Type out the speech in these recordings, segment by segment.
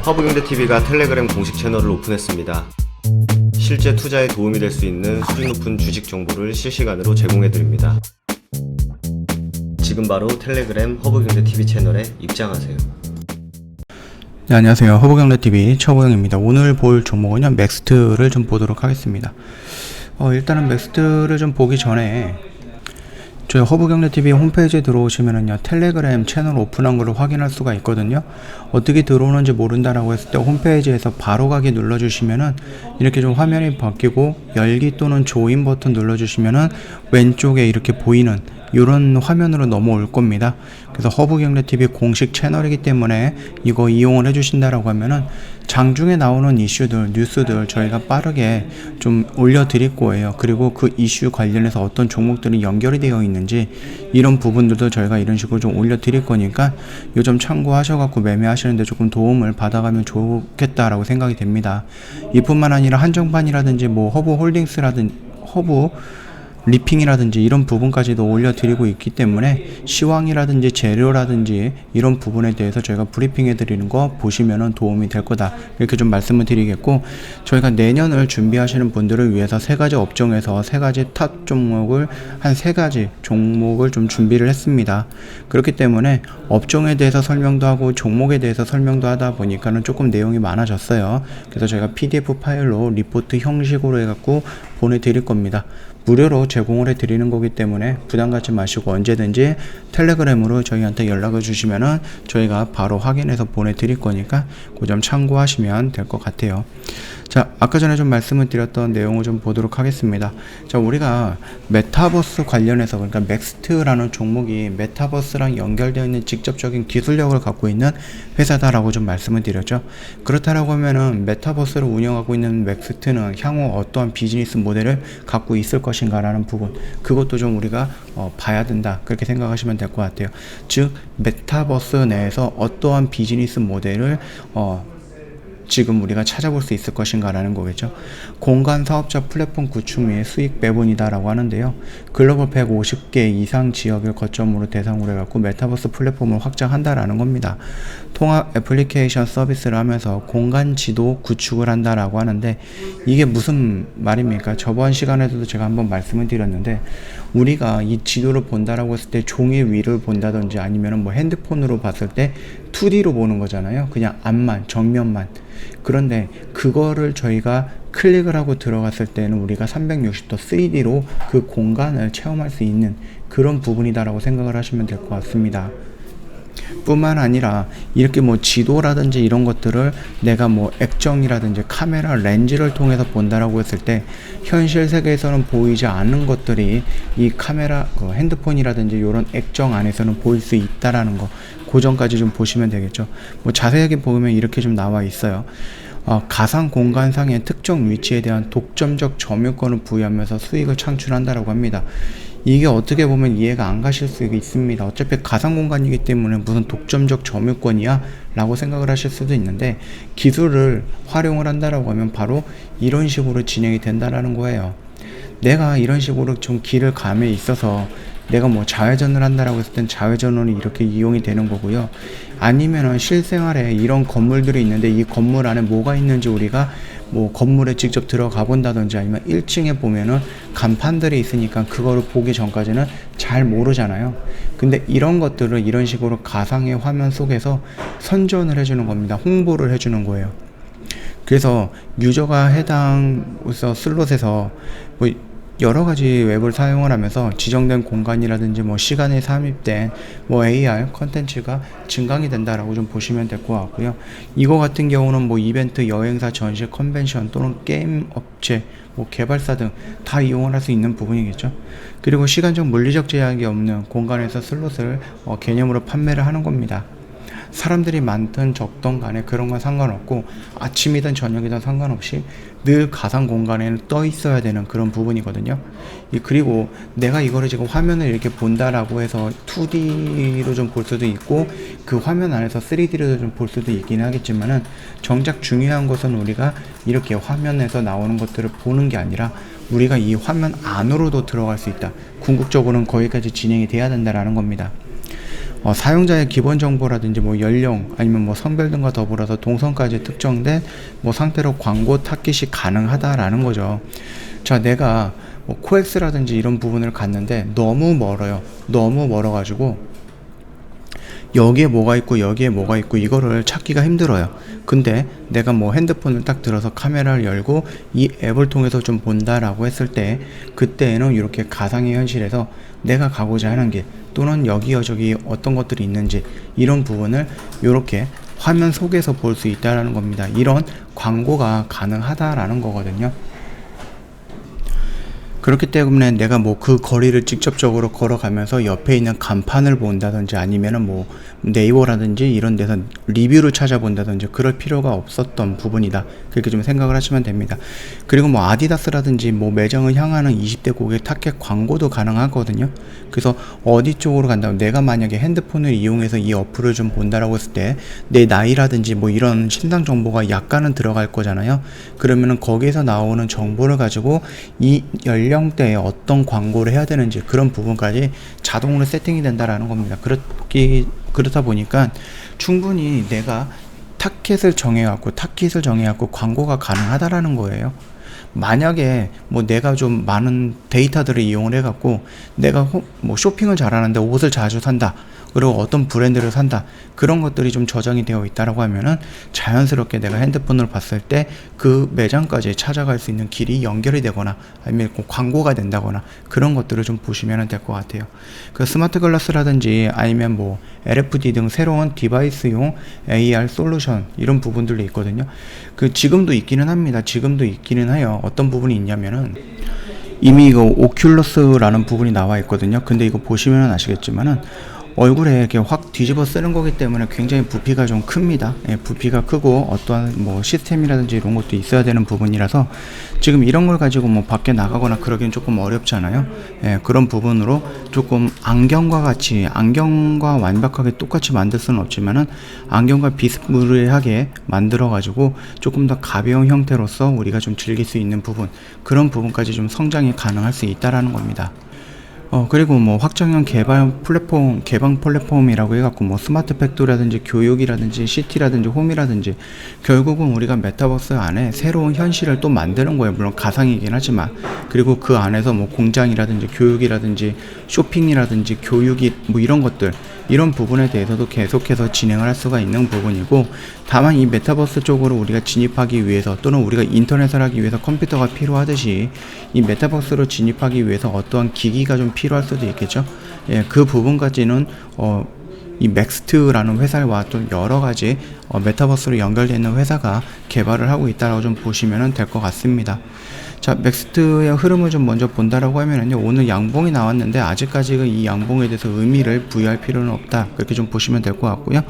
허브경제TV가 텔레그램 공식 채널을 오픈했습니다. 실제 투자에 도움이 될 수 있는 수준 높은 주식 정보를 실시간으로 제공해드립니다. 지금 바로 텔레그램 허브경제TV 채널에 입장하세요. 네, 안녕하세요. 허브경제TV 처보영입니다. 오늘 볼 종목은요, 맥스트를 좀 보도록 하겠습니다. 일단은 맥스트를 좀 보기 전에 저희 허브경제TV 홈페이지에 들어오시면은요, 텔레그램 채널 오픈한 걸로 확인할 수가 있거든요. 어떻게 들어오는지 모른다라고 했을 때 홈페이지에서 바로 가기 눌러주시면은 이렇게 좀 화면이 바뀌고 열기 또는 조인 버튼 눌러주시면은 왼쪽에 이렇게 보이는 이런 화면으로 넘어올 겁니다. 그래서 허브경제TV 공식 채널이기 때문에 이거 이용을 해주신다라고 하면은 장중에 나오는 이슈들, 뉴스들 저희가 빠르게 좀 올려드릴 거예요. 그리고 그 이슈 관련해서 어떤 종목들이 연결이 되어 있는지 이런 부분들도 저희가 이런 식으로 좀 올려드릴 거니까 요점 참고하셔갖고 매매하시는데 조금 도움을 받아가면 좋겠다라고 생각이 됩니다. 이뿐만 아니라 한정판이라든지 뭐 허브홀딩스라든지 허브 리핑이라든지 이런 부분까지도 올려드리고 있기 때문에 시황이라든지 재료라든지 이런 부분에 대해서 저희가 브리핑 해드리는 거 보시면은 도움이 될 거다, 이렇게 좀 말씀을 드리겠고, 저희가 내년을 준비하시는 분들을 위해서 세 가지 업종에서 세 가지 탑 종목을 한 세 가지 종목을 좀 준비를 했습니다. 그렇기 때문에 업종에 대해서 설명도 하고 종목에 대해서 설명도 하다 보니까는 조금 내용이 많아졌어요. 그래서 저희가 PDF 파일로 리포트 형식으로 해갖고 보내드릴 겁니다. 무료로 제공을 해드리는 거기 때문에 부담 갖지 마시고 언제든지 텔레그램으로 저희한테 연락을 주시면은 저희가 바로 확인해서 보내드릴 거니까 그 점 참고하시면 될 것 같아요. 자, 아까 전에 좀 말씀을 드렸던 내용을 좀 보도록 하겠습니다. 자, 우리가 메타버스 관련해서, 그러니까 맥스트라는 종목이 메타버스랑 연결되어 있는 직접적인 기술력을 갖고 있는 회사다라고 좀 말씀을 드렸죠. 그렇다라고 하면은 메타버스를 운영하고 있는 맥스트는 향후 어떠한 비즈니스 모델을 갖고 있을 것인가라는 부분, 그것도 좀 우리가 봐야 된다, 그렇게 생각하시면 될 것 같아요. 즉 메타버스 내에서 어떠한 비즈니스 모델을 지금 우리가 찾아볼 수 있을 것인가 라는 거겠죠. 공간 사업자 플랫폼 구축 및 수익 배분이다 라고 하는데요, 글로벌 150개 이상 지역을 거점으로 대상으로 해갖고 메타버스 플랫폼을 확장한다 라는 겁니다. 통합 애플리케이션 서비스를 하면서 공간 지도 구축을 한다 라고 하는데, 이게 무슨 말입니까? 저번 시간에도 제가 한번 말씀을 드렸는데, 우리가 이 지도를 본다라고 했을 때 종이 위를 본다든지 아니면 뭐 핸드폰으로 봤을 때 2D로 보는 거잖아요. 그냥 앞만, 정면만. 그런데 그거를 저희가 클릭을 하고 들어갔을 때는 우리가 360도 3D로 그 공간을 체험할 수 있는 그런 부분이다라고 생각을 하시면 될 것 같습니다. 뿐만 아니라 이렇게 뭐 지도라든지 이런 것들을 내가 뭐 액정이라든지 카메라 렌즈를 통해서 본다라고 했을 때 현실 세계에서는 보이지 않는 것들이 이 카메라 핸드폰이라든지 이런 액정 안에서는 보일 수 있다라는 거, 그 점까지 좀 보시면 되겠죠. 뭐 자세하게 보면 이렇게 좀 나와 있어요. 가상 공간상의 특정 위치에 대한 독점적 점유권을 부여하면서 수익을 창출한다라고 합니다. 이게 어떻게 보면 이해가 안 가실 수 있습니다. 어차피 가상 공간이기 때문에 무슨 독점적 점유권이야? 라고 생각을 하실 수도 있는데, 기술을 활용을 한다라고 하면 바로 이런 식으로 진행이 된다라는 거예요. 내가 이런 식으로 좀 길을 감에 있어서 내가 뭐 좌회전을 한다라고 했을 땐 좌회전원이 이렇게 이용이 되는 거고요. 아니면은 실생활에 이런 건물들이 있는데 이 건물 안에 뭐가 있는지 우리가 뭐 건물에 직접 들어가 본다든지 아니면 1층에 보면은 간판들이 있으니까 그거를 보기 전까지는 잘 모르잖아요. 근데 이런 것들을 이런 식으로 가상의 화면 속에서 선전을 해주는 겁니다. 홍보를 해주는 거예요. 그래서 유저가 해당 슬롯에서 뭐 여러 가지 웹을 사용을 하면서 지정된 공간이라든지 뭐 시간에 삽입된 뭐 AR 컨텐츠가 증강이 된다라고 좀 보시면 될 것 같고요. 이거 같은 경우는 뭐 이벤트, 여행사, 전시, 컨벤션 또는 게임 업체, 뭐 개발사 등 다 이용을 할 수 있는 부분이겠죠. 그리고 시간적 물리적 제약이 없는 공간에서 슬롯을 개념으로 판매를 하는 겁니다. 사람들이 많든 적든 간에 그런 건 상관없고 아침이든 저녁이든 상관없이 늘 가상 공간에는 떠 있어야 되는 그런 부분이거든요. 그리고 내가 이거를 지금 화면을 이렇게 본다라고 해서 2D로 좀 볼 수도 있고 그 화면 안에서 3D로 좀 볼 수도 있긴 하겠지만은, 정작 중요한 것은 우리가 이렇게 화면에서 나오는 것들을 보는 게 아니라 우리가 이 화면 안으로도 들어갈 수 있다. 궁극적으로는 거기까지 진행이 돼야 된다라는 겁니다. 사용자의 기본 정보라든지 뭐 연령 아니면 뭐 성별 등과 더불어서 동선까지 특정된 뭐 상태로 광고 타깃이 가능하다라는 거죠. 자, 내가 뭐 코엑스라든지 이런 부분을 갔는데 너무 멀어요. 너무 멀어가지고 여기에 뭐가 있고 여기에 뭐가 있고 이거를 찾기가 힘들어요. 근데 내가 뭐 핸드폰을 딱 들어서 카메라를 열고 이 앱을 통해서 좀 본다라고 했을 때, 그때에는 이렇게 가상의 현실에서 내가 가고자 하는 길 또는 여기 여기 어떤 것들이 있는지 이런 부분을 이렇게 화면 속에서 볼 수 있다라는 겁니다. 이런 광고가 가능하다라는 거거든요. 그렇기 때문에 내가 뭐 그 거리를 직접적으로 걸어가면서 옆에 있는 간판을 본다든지 아니면은 뭐 네이버라든지 이런 데서 리뷰를 찾아본다든지 그럴 필요가 없었던 부분이다. 그렇게 좀 생각을 하시면 됩니다. 그리고 뭐 아디다스라든지 뭐 매장을 향하는 20대 고객 타겟 광고도 가능하거든요. 그래서 어디 쪽으로 간다면 내가 만약에 핸드폰을 이용해서 이 어플을 좀 본다라고 했을 때 내 나이라든지 뭐 이런 신상 정보가 약간은 들어갈 거잖아요. 그러면은 거기에서 나오는 정보를 가지고 이 연령대에 어떤 광고를 해야 되는지 그런 부분까지 자동으로 세팅이 된다라는 겁니다. 그렇다 보니까 충분히 내가 타깃을 정해갖고 광고가 가능하다라는 거예요. 만약에 뭐 내가 좀 많은 데이터들을 이용을 해갖고 내가 뭐 쇼핑을 잘하는데 옷을 자주 산다, 그리고 어떤 브랜드를 산다, 그런 것들이 좀 저장이 되어 있다라고 하면은 자연스럽게 내가 핸드폰을 봤을 때 그 매장까지 찾아갈 수 있는 길이 연결이 되거나 아니면 광고가 된다거나 그런 것들을 좀 보시면 될 것 같아요. 그 스마트 글라스라든지 아니면 뭐 LFD 등 새로운 디바이스용 AR 솔루션 이런 부분들도 있거든요. 그 지금도 있기는 합니다. 지금도 있기는 해요. 어떤 부분이 있냐면은 이미 이거 오큘러스라는 부분이 나와 있거든요. 근데 이거 보시면 아시겠지만은 얼굴에 이렇게 확 뒤집어 쓰는 거기 때문에 굉장히 부피가 좀 큽니다. 예, 부피가 크고 어떠한 뭐 시스템이라든지 이런 것도 있어야 되는 부분이라서 지금 이런 걸 가지고 뭐 밖에 나가거나 그러기엔 조금 어렵잖아요. 예, 그런 부분으로 조금 안경과 완벽하게 똑같이 만들 수는 없지만은 안경과 비스무리하게 만들어 가지고 조금 더 가벼운 형태로서 우리가 좀 즐길 수 있는 부분, 그런 부분까지 좀 성장이 가능할 수 있다라는 겁니다. 그리고 뭐 확장형 개방 플랫폼이라고 해갖고 뭐 스마트 팩토리라든지 교육이라든지 시티라든지 홈이라든지 결국은 우리가 메타버스 안에 새로운 현실을 또 만드는 거예요. 물론 가상이긴 하지만. 그리고 그 안에서 뭐 공장이라든지 교육이라든지 쇼핑이라든지 교육이 뭐 이런 것들, 이런 부분에 대해서도 계속해서 진행을 할 수가 있는 부분이고, 다만 이 메타버스 쪽으로 우리가 진입하기 위해서 또는 우리가 인터넷을 하기 위해서 컴퓨터가 필요하듯이 이 메타버스로 진입하기 위해서 어떠한 기기가 좀 필요할 수도 있겠죠. 예, 그 부분까지는 이 맥스트라는 회사와 좀 여러 가지 메타버스로 연결되어 있는 회사가 개발을 하고 있다고 좀 보시면 될 것 같습니다. 자, 맥스트의 흐름을 좀 먼저 본다라고 하면은요, 오늘 양봉이 나왔는데 아직까지 이 양봉에 대해서 의미를 부여할 필요는 없다, 그렇게 좀 보시면 될 것 같고요.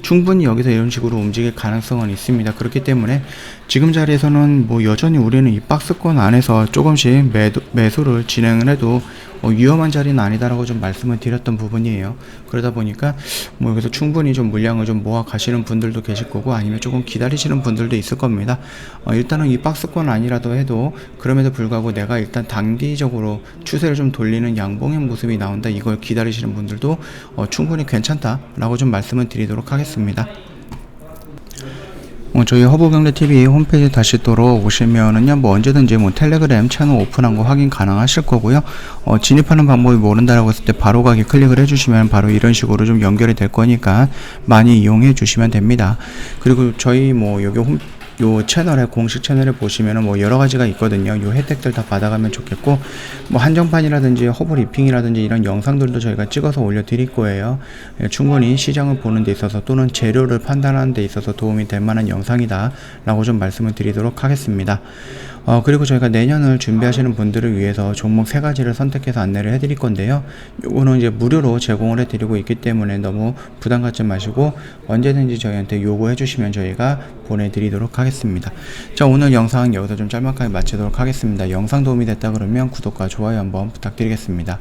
충분히 여기서 이런 식으로 움직일 가능성은 있습니다. 그렇기 때문에 지금 자리에서는 뭐 여전히 우리는 이 박스권 안에서 조금씩 매수를 진행을 해도 위험한 자리는 아니다라고 좀 말씀을 드렸던 부분이에요. 그러다 보니까 뭐 여기서 충분히 좀 물량을 좀 모아 가시는 분들도 계실 거고, 아니면 조금 기다리시는 분들도 있을 겁니다. 일단은 이 박스권 아니라도 해도 그럼에도 불구하고 내가 일단 단기적으로 추세를 좀 돌리는 양봉의 모습이 나온다, 이걸 기다리시는 분들도 충분히 괜찮다라고 좀 말씀을 드리도록 하겠습니다. 저희 허브경제TV 홈페이지 다시 돌아오시면은요, 뭐 언제든지 뭐 텔레그램 채널 오픈한 거 확인 가능하실 거고요. 진입하는 방법이 모른다라고 했을 때 바로 가기 클릭을 해주시면 바로 이런 식으로 좀 연결이 될 거니까 많이 이용해 주시면 됩니다. 그리고 저희 뭐 여기 요 채널에 공식 채널에 보시면은 뭐 여러 가지가 있거든요. 요 혜택들 다 받아가면 좋겠고, 뭐 한정판이라든지 허브 리핑이라든지 이런 영상들도 저희가 찍어서 올려드릴 거예요. 충분히 시장을 보는 데 있어서 또는 재료를 판단하는 데 있어서 도움이 될 만한 영상이다 라고 좀 말씀을 드리도록 하겠습니다. 그리고 저희가 내년을 준비하시는 분들을 위해서 종목 3가지를 선택해서 안내를 해드릴 건데요. 요거는 이제 무료로 제공을 해드리고 있기 때문에 너무 부담 갖지 마시고 언제든지 저희한테 요구해 주시면 저희가 보내드리도록 하겠습니다. 자, 오늘 영상 여기서 좀 짤막하게 마치도록 하겠습니다. 영상 도움이 됐다 그러면 구독과 좋아요 한번 부탁드리겠습니다.